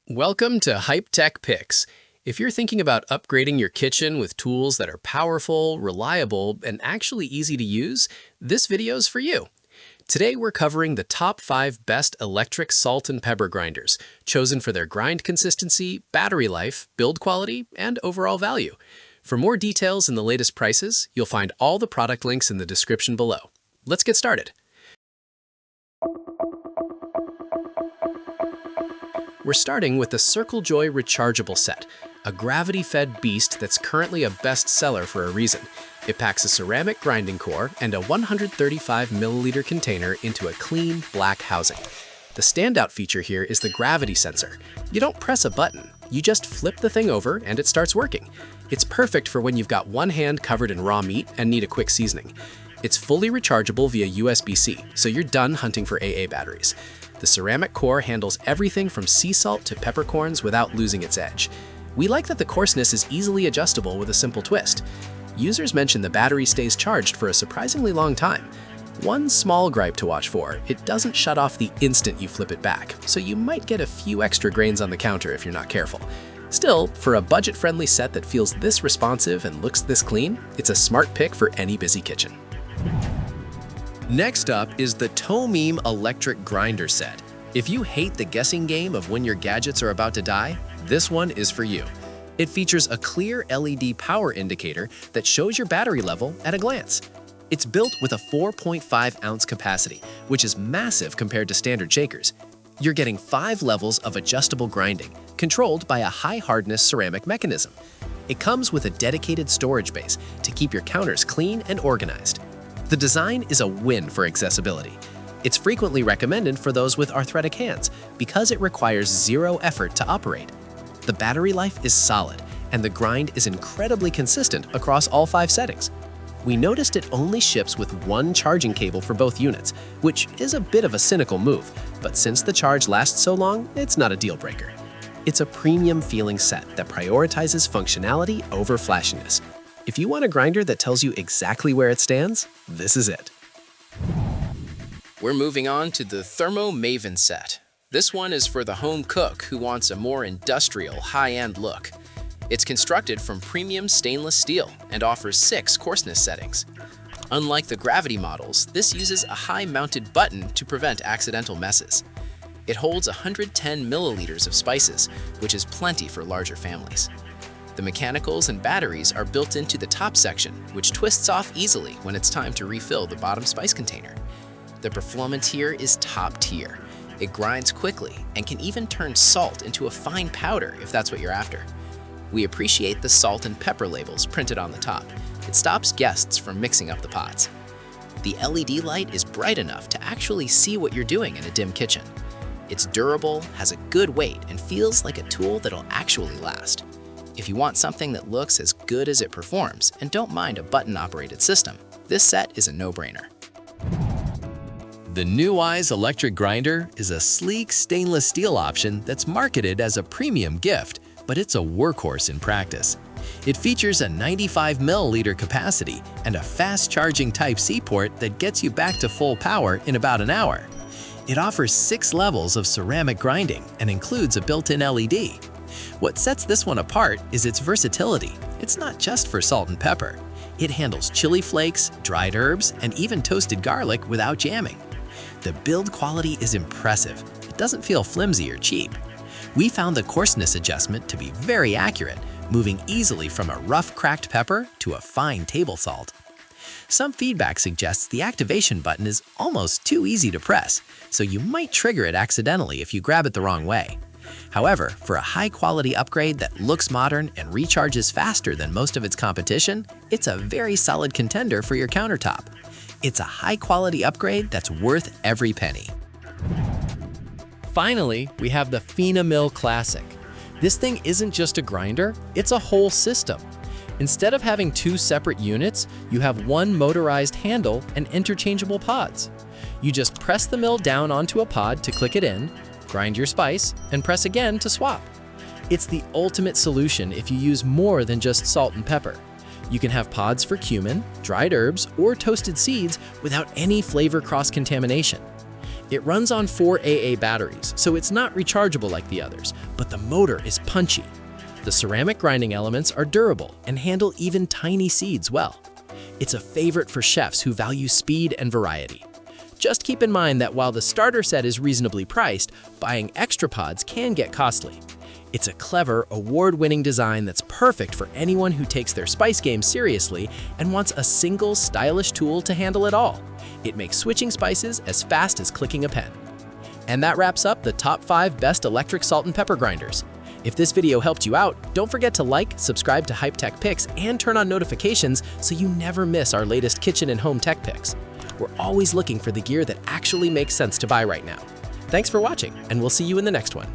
Welcome to Hype Tech Picks. If you're thinking about upgrading your kitchen with tools that are powerful, reliable, and actually easy to use, this video's for you. Today we're covering the top 5 best electric salt and pepper grinders, chosen for their grind consistency, battery life, build quality, and overall value. For more details and the latest prices, you'll find all the product links in the description below. Let's get started. We're starting with the Circle Joy Rechargeable set, a gravity-fed beast that's currently a bestseller for a reason. It packs a ceramic grinding core and a 135 milliliter container into a clean, black housing. The standout feature here is the gravity sensor. You don't press a button, you just flip the thing over and it starts working. It's perfect for when you've got one hand covered in raw meat and need a quick seasoning. It's fully rechargeable via USB-C, so you're done hunting for AA batteries. The ceramic core handles everything from sea salt to peppercorns without losing its edge. We like that the coarseness is easily adjustable with a simple twist. Users mention the battery stays charged for a surprisingly long time. One small gripe to watch for, it doesn't shut off the instant you flip it back, so you might get a few extra grains on the counter if you're not careful. Still, for a budget-friendly set that feels this responsive and looks this clean, it's a smart pick for any busy kitchen. Next up is the TOMEEM electric grinder set. If you hate the guessing game of when your gadgets are about to die, this one is for you. It features a clear LED power indicator that shows your battery level at a glance. It's built with a 4.5-ounce capacity, which is massive compared to standard shakers. You're getting 5 levels of adjustable grinding, controlled by a high-hardness ceramic mechanism. It comes with a dedicated storage base to keep your counters clean and organized. The design is a win for accessibility. It's frequently recommended for those with arthritic hands because it requires zero effort to operate. The battery life is solid, and the grind is incredibly consistent across all 5 settings. We noticed it only ships with one charging cable for both units, which is a bit of a cynical move, but since the charge lasts so long, it's not a deal breaker. It's a premium feeling set that prioritizes functionality over flashiness. If you want a grinder that tells you exactly where it stands, this is it. We're moving on to the ThermoMaven set. This one is for the home cook who wants a more industrial, high-end look. It's constructed from premium stainless steel and offers 6 coarseness settings. Unlike the gravity models, this uses a high-mounted button to prevent accidental messes. It holds 110 milliliters of spices, which is plenty for larger families. The mechanicals and batteries are built into the top section, which twists off easily when it's time to refill the bottom spice container. The performance here is top tier. It grinds quickly and can even turn salt into a fine powder if that's what you're after. We appreciate the salt and pepper labels printed on the top. It stops guests from mixing up the pots. The LED light is bright enough to actually see what you're doing in a dim kitchen. It's durable, has a good weight, and feels like a tool that'll actually last. If you want something that looks as good as it performs and don't mind a button-operated system, this set is a no-brainer. The Newise electric grinder is a sleek stainless steel option that's marketed as a premium gift, but it's a workhorse in practice. It features a 95 milliliter capacity and a fast-charging Type-C port that gets you back to full power in about an hour. It offers 6 levels of ceramic grinding and includes a built-in LED. What sets this one apart is its versatility. It's not just for salt and pepper. It handles chili flakes, dried herbs, and even toasted garlic without jamming. The build quality is impressive. It doesn't feel flimsy or cheap. We found the coarseness adjustment to be very accurate, moving easily from a rough cracked pepper to a fine table salt. Some feedback suggests the activation button is almost too easy to press, so you might trigger it accidentally if you grab it the wrong way. However, for a high-quality upgrade that looks modern and recharges faster than most of its competition, it's a very solid contender for your countertop. It's a high-quality upgrade that's worth every penny. Finally, we have the FinaMill Classic. This thing isn't just a grinder, it's a whole system. Instead of having 2 separate units, you have one motorized handle and interchangeable pods. You just press the mill down onto a pod to click it in, grind your spice, and press again to swap. It's the ultimate solution if you use more than just salt and pepper. You can have pods for cumin, dried herbs, or toasted seeds without any flavor cross-contamination. It runs on 4 AA batteries, so it's not rechargeable like the others, but the motor is punchy. The ceramic grinding elements are durable and handle even tiny seeds well. It's a favorite for chefs who value speed and variety. Just keep in mind that while the starter set is reasonably priced, buying extra pods can get costly. It's a clever, award-winning design that's perfect for anyone who takes their spice game seriously and wants a single, stylish tool to handle it all. It makes switching spices as fast as clicking a pen. And that wraps up the top 5 best electric salt and pepper grinders. If this video helped you out, don't forget to like, subscribe to Hype Tech Picks, and turn on notifications so you never miss our latest kitchen and home tech picks. We're always looking for the gear that actually makes sense to buy right now. Thanks for watching, and we'll see you in the next one.